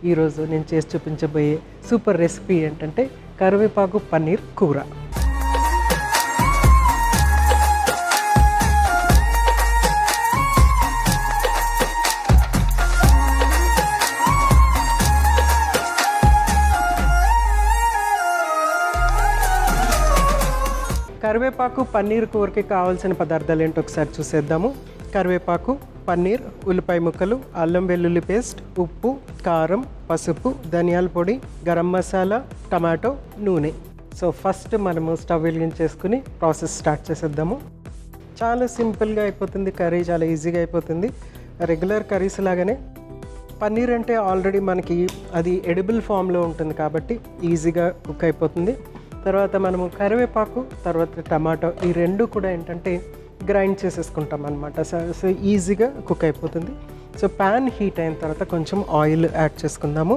ఈరోజు నేను చేసి చూపించబోయే సూపర్ రెసిపీ ఏంటంటే కరివేపాకు పన్నీర్ కూర. కరివేపాకు పన్నీర్ కూరకి కావాల్సిన పదార్థాలు ఏంటో ఒకసారి చూసేద్దాము. కరివేపాకు, పన్నీర్, ఉల్లిపాయ ముక్కలు, అల్లం వెల్లుల్లి పేస్ట్, ఉప్పు, కారం, పసుపు, ధనియాల పొడి, గరం మసాలా, టమాటో, నూనె. సో ఫస్ట్ మనము స్టవ్ వెలిగించేసుకుని ప్రాసెస్ స్టార్ట్ చేసేద్దాము. చాలా సింపుల్గా అయిపోతుంది కర్రీ, చాలా ఈజీగా అయిపోతుంది. రెగ్యులర్ కర్రీస్ లాగానే పన్నీర్ అంటే ఆల్రెడీ మనకి అది ఎడిబుల్ ఫామ్లో ఉంటుంది కాబట్టి ఈజీగా కుక్ అయిపోతుంది. తర్వాత మనము కరివేపాకు, తర్వాత టమాటో, ఈ రెండు కూడా ఏంటంటే గ్రైండ్ చేసేసుకుంటాం అనమాట. సో ఈజీగా కుక్ అయిపోతుంది. సో ప్యాన్ హీట్ అయిన తర్వాత కొంచెం ఆయిల్ యాడ్ చేసుకుందాము.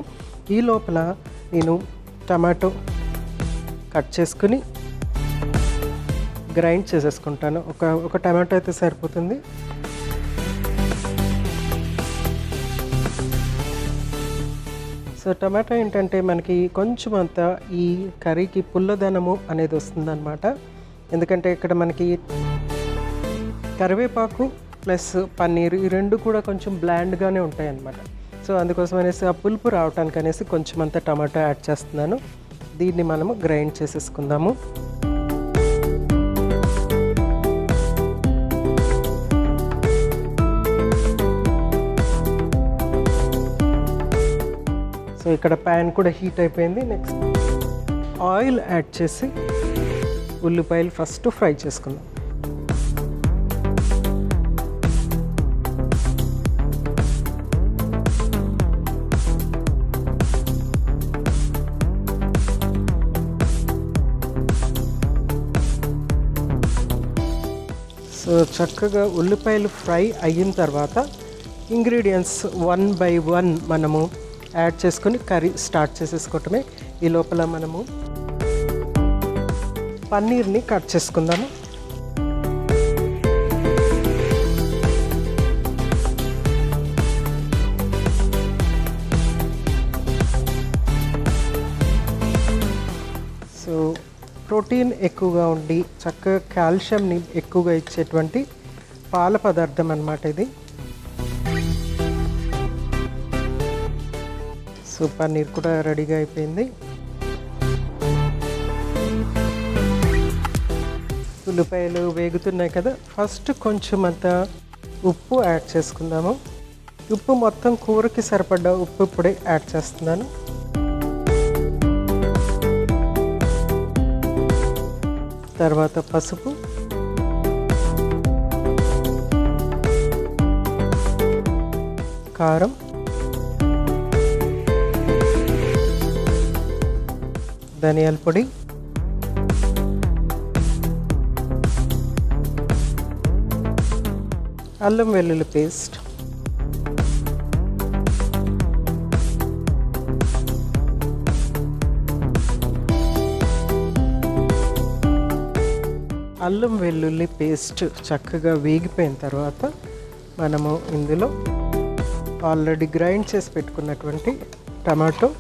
ఈ లోపల నేను టమాటో కట్ చేసుకుని గ్రైండ్ చేసేసుకుంటాను. ఒక టమాటో అయితే సరిపోతుంది. సో టమాటో ఏంటంటే మనకి కొంచెం అంతా ఈ కర్రీకి పుల్లదనము అనేది వస్తుందన్నమాట. ఎందుకంటే ఇక్కడ మనకి కరివేపాకు ప్లస్ పన్నీర్ ఈ రెండు కూడా కొంచెం బ్లాండ్గానే ఉంటాయి అన్నమాట. సో అందుకోసం అనేసి ఆ పులుపు రావటానికి అనేసి కొంచెం అంతా టమాటో యాడ్ చేస్తున్నాను. దీన్ని మనము గ్రైండ్ చేసేసుకుందాము. సో ఇక్కడ ప్యాన్ కూడా హీట్ అయిపోయింది. నెక్స్ట్ ఆయిల్ యాడ్ చేసి ఉల్లిపాయలు ఫస్ట్ ఫ్రై చేసుకుందాం. సో చక్కగా ఉల్లిపాయలు ఫ్రై అయిన తర్వాత ఇంగ్రీడియంట్స్ 1 by 1 మనము యాడ్ చేసుకొని కర్రీ స్టార్ట్ చేసేసుకోవటమే. ఈ లోపల మనము పన్నీర్ని కట్ చేసుకుందాము. సో ప్రోటీన్ ఎక్కువగా ఉండి చక్కగా కాల్షియంని ఎక్కువగా ఇచ్చేటువంటి పాల పదార్థం అన్నమాట ఇది. సో పన్నీర్ కూడా రెడీగా అయిపోయింది. ఉల్లిపాయలు వేగుతున్నాయి కదా, ఫస్ట్ కొంచెం అంతా ఉప్పు యాడ్ చేసుకుందాము. ఉప్పు మొత్తం కూరకి సరిపడ్డ ఉప్పు ఇప్పుడే యాడ్ చేస్తున్నాను. తర్వాత పసుపు, కారం, ధనియాల పొడి, అల్లం వెల్లుల్లి పేస్ట్, అల్లం వెల్లుల్లి పేస్ట్ చక్కగా వేగిపోయిన తర్వాత మనము ఇందులో ఆల్రెడీ గ్రైండ్ చేసి పెట్టుకున్నటువంటి టమాటో,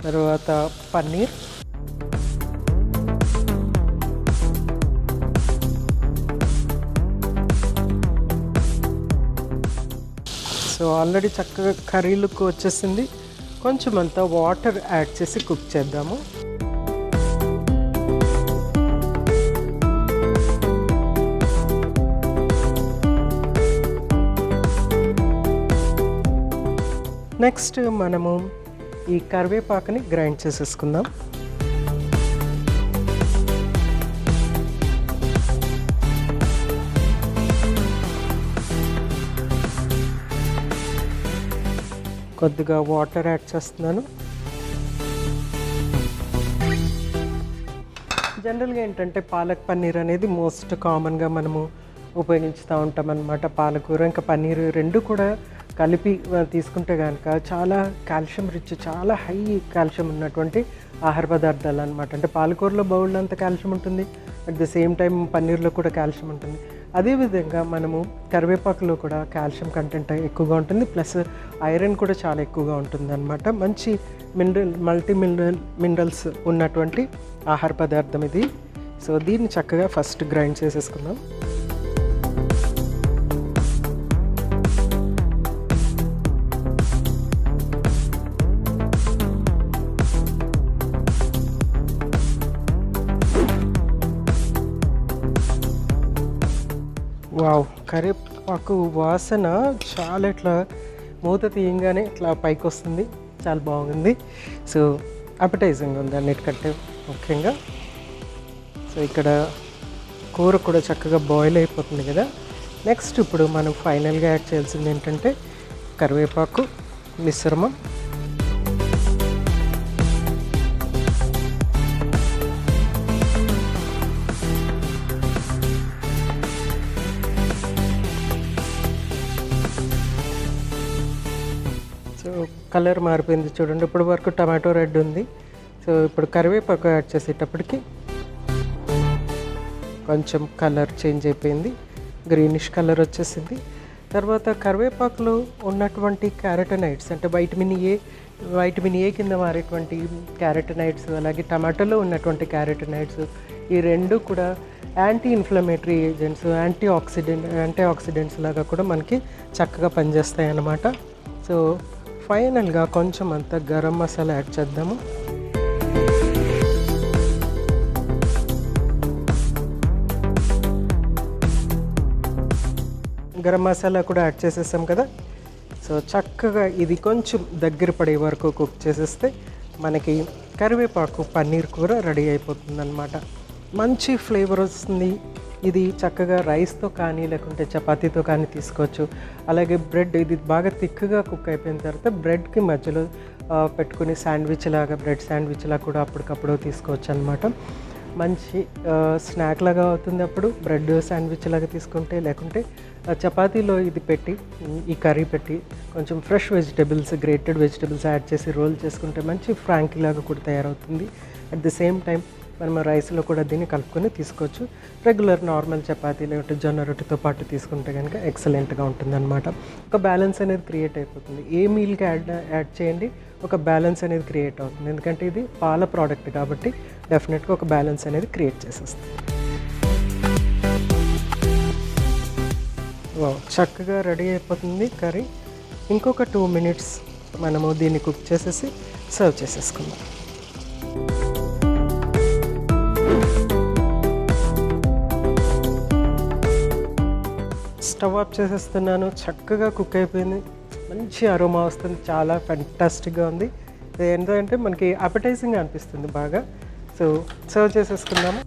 తర్వాత పన్నీర్, సో ఆల్రెడీ చక్కగా కర్రీ లుక్ వచ్చేసింది. కొంచెం అంతా వాటర్ యాడ్ చేసి కుక్ చేద్దాము. నెక్స్ట్ మనము ఈ కరివేపాకుని గ్రైండ్ చేసేసుకుందాం. కొద్దిగా వాటర్ యాడ్ చేస్తున్నాను. జనరల్గా ఏంటంటే పాలక్ పన్నీర్ అనేది మోస్ట్ కామన్గా మనము ఉపయోగిస్తూ ఉంటాం అన్నమాట. పాలకూర ఇంకా పన్నీర్ రెండు కూడా కలిపి తీసుకుంటే కనుక చాలా కాల్షియం రిచ్, చాలా హై కాల్షియం ఉన్నటువంటి ఆహార పదార్థాలు అనమాట. అంటే పాలకూరలో బౌల్ అంత కాల్షియం ఉంటుంది, అట్ ద సేమ్ టైం పన్నీర్లో కూడా కాల్షియం ఉంటుంది. అదేవిధంగా మనము కరివేపాకులో కూడా కాల్షియం కంటెంట్ ఎక్కువగా ఉంటుంది, ప్లస్ ఐరన్ కూడా చాలా ఎక్కువగా ఉంటుంది అనమాట. మంచి మల్టీ మినరల్స్ ఉన్నటువంటి ఆహార పదార్థం ఇది. సో దీన్ని చక్కగా ఫస్ట్ గ్రైండ్ చేసేసుకుందాం. వావ్, కరివేపాకు వాసన చాలా ఇట్లా మూత తీయంగానే ఇట్లా పైకి వస్తుంది, చాలా బాగుంది. సో అపటైజింగ్ ఉంది అన్నిటికంటే ముఖ్యంగా. సో ఇక్కడ కూర కూడా చక్కగా బాయిల్ అయిపోతుంది కదా. నెక్స్ట్ ఇప్పుడు మనం ఫైనల్గా యాడ్ చేయాల్సింది ఏంటంటే కరివేపాకు మిశ్రమం. సో కలర్ మారిపోయింది చూడండి, ఇప్పటి వరకు టమాటో రెడ్ ఉంది. సో ఇప్పుడు కరివేపాకు యాడ్ చేసేటప్పటికి కొంచెం కలర్ చేంజ్ అయిపోయింది, గ్రీనిష్ కలర్ వచ్చేసింది. తర్వాత కరివేపాకులో ఉన్నటువంటి క్యారటనైడ్స్ అంటే వైటమిన్ ఏ కింద మారేటువంటి క్యారటనైడ్స్, అలాగే టమాటోలో ఉన్నటువంటి క్యారటనైడ్స్, ఈ రెండు కూడా anti inflammatory agents, antioxidants లాగా కూడా మనకి చక్కగా పనిచేస్తాయి అన్నమాట. సో ఫైనల్గా కొంచెం అంతా గరం మసాలా యాడ్ చేద్దాము. గరం మసాలా కూడా యాడ్ చేసేసాం కదా. సో చక్కగా ఇది కొంచెం దగ్గర పడే వరకు కుక్ చేసేస్తే మనకి కరివేపాకు పన్నీర్ కూర రెడీ అయిపోతుంది అన్నమాట. మంచి ఫ్లేవర్ వస్తుంది. ఇది చక్కగా రైస్తో కానీ లేకుంటే చపాతీతో కానీ తీసుకోవచ్చు. అలాగే బ్రెడ్, ఇది బాగా థిక్గా కుక్ అయిపోయిన తర్వాత బ్రెడ్కి మధ్యలో పెట్టుకుని బ్రెడ్ శాండ్విచ్ లాగా కూడా అప్పటికప్పుడు తీసుకోవచ్చు అనమాట. మంచి స్నాక్ లాగా అవుతుంది అప్పుడు బ్రెడ్ శాండ్విచ్ లాగా తీసుకుంటే. లేకుంటే చపాతీలో ఇది పెట్టి, ఈ కర్రీ పెట్టి కొంచెం fresh vegetables, grated vegetables add చేసి రోల్ చేసుకుంటే మంచి ఫ్రాంకీ లాగా కూడా తయారవుతుంది. అట్ ది సేమ్ టైం మనం రైస్లో కూడా దీన్ని కలుపుకొని తీసుకోవచ్చు. రెగ్యులర్ నార్మల్ చపాతీ లేకపోతే జొన్న రొట్టెతో పాటు తీసుకుంటే కనుక ఎక్సలెంట్గా ఉంటుందన్నమాట. ఒక బ్యాలెన్స్ అనేది క్రియేట్ అయిపోతుంది. ఏ మీల్కి యాడ్ చేయండి, ఒక బ్యాలెన్స్ అనేది క్రియేట్ అవుతుంది. ఎందుకంటే ఇది పాల ప్రోడక్ట్ కాబట్టి డెఫినెట్గా ఒక బ్యాలెన్స్ అనేది క్రియేట్ చేసేస్తుంది. చక్కగా రెడీ అయిపోతుంది కర్రీ. ఇంకొక 2 minutes మనము దీన్ని కుక్ చేసేసి సర్వ్ చేసేసుకుందాం. స్టవ్ ఆఫ్ చేసేస్తున్నాను. చక్కగా కుక్ అయిపోయింది, మంచి అరోమా వస్తుంది, చాలా ఫెంటాస్టిక్గా ఉంది. ఏంటంటే మనకి అపెటైజింగ్ అనిపిస్తుంది బాగా. సో సర్వ్ చేసేసుకుందాము.